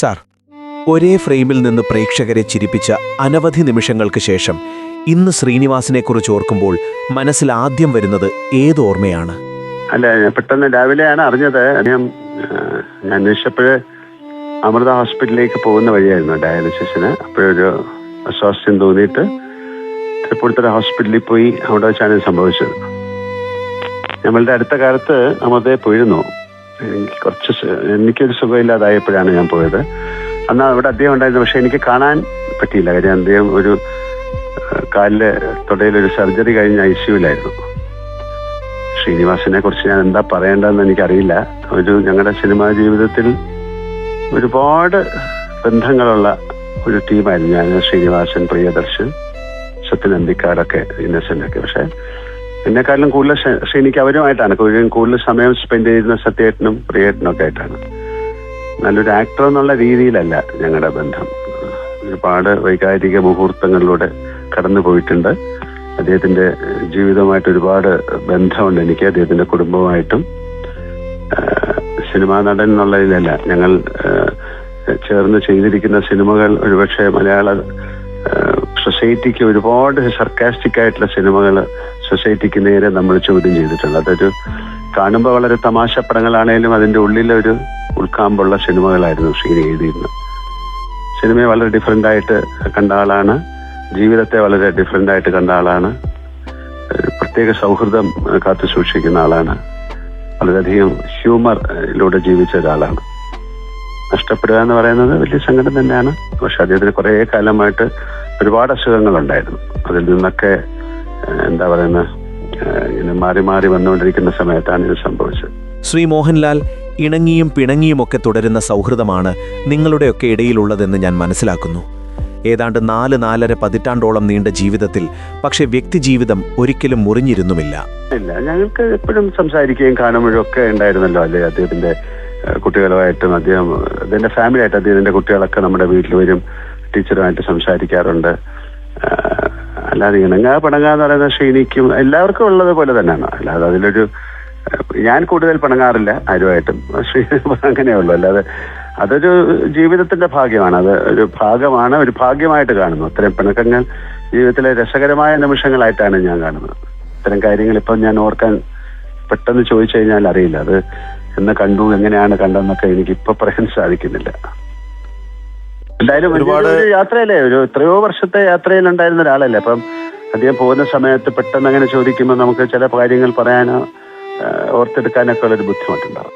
Sir, ഒരേ ഫ്രെയിമിൽ നിന്ന് പ്രേക്ഷകരെ ചിരിപ്പിച്ച അനവധി നിമിഷങ്ങൾക്ക് ശേഷം ഇന്ന് ശ്രീനിവാസിനെക്കുറിച്ച് ഓർക്കുമ്പോൾ മനസ്സിൽ ആദ്യം വരുന്നത് ഏത് ഓർമ്മയാണ്? അല്ല, പെട്ടെന്ന് രാവിലെയാണ് അറിഞ്ഞത്. ഞാൻ അന്വേഷിച്ചപ്പോൾ അമൃത ഹോസ്പിറ്റലിലേക്ക് പോകുന്ന വഴിയായിരുന്നു ഡയാലിസിസിന്. അപ്പോഴൊരു അസ്വാസ്ഥ്യം തോന്നിയിട്ട് തൃപ്പൂണിത്തുറ ഹോസ്പിറ്റലിൽ പോയി. അവിടെ വെച്ചാണ് ഇത് സംഭവിച്ചത്. നമ്മളുടെ അടുത്ത കാലത്ത് അമൃതയെ പോയിരുന്നു. എനിക്കൊരു സുഖമില്ലാതായപ്പോഴാണ് ഞാൻ പോയത്. അന്ന് അവിടെ അദ്ദേഹം ഉണ്ടായിരുന്നു, പക്ഷെ എനിക്ക് കാണാൻ പറ്റിയില്ല. കാര്യം അദ്ദേഹം ഒരു കാലിലെ തുടയിലൊരു സർജറി കഴിഞ്ഞ ICUവിലായിരുന്നു. ശ്രീനിവാസിനെ കുറിച്ച് ഞാൻ എന്താ പറയേണ്ടതെന്ന് എനിക്കറിയില്ല. ഞങ്ങളുടെ സിനിമാ ജീവിതത്തിൽ ഒരുപാട് ബന്ധങ്ങളുള്ള ഒരു ടീമായിരുന്നു ഞാൻ. ശ്രീനിവാസൻ, പ്രിയദർശൻ, സത്യൻ അന്തിക്കാടൊക്കെ, ഇന്നസെന്റ് ഒക്കെ. പക്ഷെ എന്നെക്കാട്ടിലും കൂടുതൽ ശ്രീനിക്ക് അവരുമായിട്ടാണ് കൂടുതൽ സമയം സ്പെൻഡ് ചെയ്യുന്ന. സത്യേട്ടനും പ്രിയേട്ടനും ഒക്കെ ആയിട്ടാണ്. നല്ലൊരു ആക്ടർ എന്നുള്ള രീതിയിലല്ല ഞങ്ങളുടെ ബന്ധം. ഒരുപാട് വൈകാരിക മുഹൂർത്തങ്ങളിലൂടെ കടന്നു പോയിട്ടുണ്ട്. അദ്ദേഹത്തിന്റെ ജീവിതവുമായിട്ട് ഒരുപാട് ബന്ധമുണ്ട് എനിക്ക്. അദ്ദേഹത്തിന്റെ കുടുംബവുമായിട്ടും. സിനിമാ നടൻ എന്നുള്ളതിലല്ല, ഞങ്ങൾ ചേർന്ന് ചെയ്തിരിക്കുന്ന സിനിമകൾ ഒരുപക്ഷെ മലയാള സൊസൈറ്റിക്ക് ഒരുപാട് സർക്കാസ്റ്റിക് ആയിട്ടുള്ള സിനിമകൾ സൊസൈറ്റിക്ക് നേരെ നമ്മൾ ചോദ്യം ചെയ്തിട്ടുണ്ട്. അതൊരു കാണുമ്പോൾ വളരെ തമാശ പടങ്ങളാണേലും അതിൻ്റെ ഉള്ളിലൊരു ഉൾക്കാമ്പുള്ള സിനിമകളായിരുന്നു ശ്രീനി എഴുതിയിരുന്നത്. സിനിമയെ വളരെ ഡിഫറെൻ്റ് ആയിട്ട് കണ്ട ആളാണ്. ജീവിതത്തെ വളരെ ഡിഫറെൻ്റ് ആയിട്ട് കണ്ട ആളാണ്. പ്രത്യേക സൗഹൃദം കാത്തു സൂക്ഷിക്കുന്ന ആളാണ്. വളരെയധികം ഹ്യൂമറിലൂടെ ജീവിച്ച ഒരാളാണ്. നഷ്ടപ്പെടുക എന്ന് പറയുന്നത് വലിയ സങ്കടം തന്നെയാണ്. പക്ഷെ അദ്ദേഹത്തിന് കുറേ കാലമായിട്ട് ഒരുപാട് അസുഖങ്ങളുണ്ടായിരുന്നു. അതിൽ നിന്നൊക്കെ എന്താ പറയുന്ന ഇങ്ങനെ മാറി മാറി വന്നുകൊണ്ടിരിക്കുന്ന സമയത്താണ് ഇത് സംഭവിച്ചത്. ശ്രീ മോഹൻലാൽ, ഇണങ്ങിയും പിണങ്ങിയുമൊക്കെ തുടരുന്ന സൗഹൃദമാണ് നിങ്ങളുടെയൊക്കെ ഇടയിലുള്ളതെന്ന് ഞാൻ മനസ്സിലാക്കുന്നു. ഏതാണ്ട് 4-4.5 പതിറ്റാണ്ടോളം നീണ്ട ജീവിതത്തിൽ പക്ഷെ വ്യക്തിജീവിതം ഒരിക്കലും മുറിഞ്ഞിരുന്നുമില്ല. ഇല്ല, ഞങ്ങൾക്ക് എപ്പോഴും സംസാരിക്കുകയും കാണുമ്പോഴും ഒക്കെ ഉണ്ടായിരുന്നല്ലോ. അല്ലേ, അദ്ദേഹത്തിന്റെ കുട്ടികളുമായിട്ടും അദ്ദേഹത്തിന്റെ ഫാമിലിയായിട്ട് അദ്ദേഹത്തിന്റെ കുട്ടികളൊക്കെ നമ്മുടെ വീട്ടിൽ വരും. ടീച്ചറുമായിട്ട് സംസാരിക്കാറുണ്ട്. അല്ലാതെ ഇണങ്ങാ പിണങ്ങാ എന്ന് പറയുന്നത് ശ്രീനിക്കും എല്ലാവർക്കും ഉള്ളത് പോലെ തന്നെയാണ്. അല്ലാതെ അതിലൊരു ഞാൻ കൂടുതൽ പിണങ്ങാറില്ല ആരുമായിട്ടും. ശ്രീനി അങ്ങനെയുള്ളൂ. അല്ലാതെ അതൊരു ജീവിതത്തിന്റെ ഭാഗ്യമാണ്. അത് ഒരു ഭാഗമാണ്, ഒരു ഭാഗ്യമായിട്ട് കാണുന്നു. അത്തരം പിണക്കങ്ങൾ ജീവിതത്തിലെ രസകരമായ നിമിഷങ്ങളായിട്ടാണ് ഞാൻ കാണുന്നത്. ഇത്തരം കാര്യങ്ങൾ ഇപ്പം ഞാൻ ഓർക്കാൻ പെട്ടെന്ന് ചോദിച്ചു കഴിഞ്ഞാൽ അറിയില്ല. അത് എന്ന് കണ്ടു, എങ്ങനെയാണ് കണ്ടതെന്നൊക്കെ എനിക്ക് ഇപ്പൊ പറയാൻ സാധിക്കുന്നില്ല. എന്തായാലും ഒരുപാട് യാത്രയല്ലേ, എത്രയോ വർഷത്തെ യാത്രയിലുണ്ടായിരുന്ന ഒരാളല്ലേ. അപ്പം അദ്ദേഹം പോകുന്ന സമയത്ത് പെട്ടെന്ന് അങ്ങനെ ചോദിക്കുമ്പോൾ നമുക്ക് ചില കാര്യങ്ങൾ പറയാനോ ഓർത്തെടുക്കാനൊക്കെ ഉള്ളൊരു ബുദ്ധിമുട്ടുണ്ടാവും.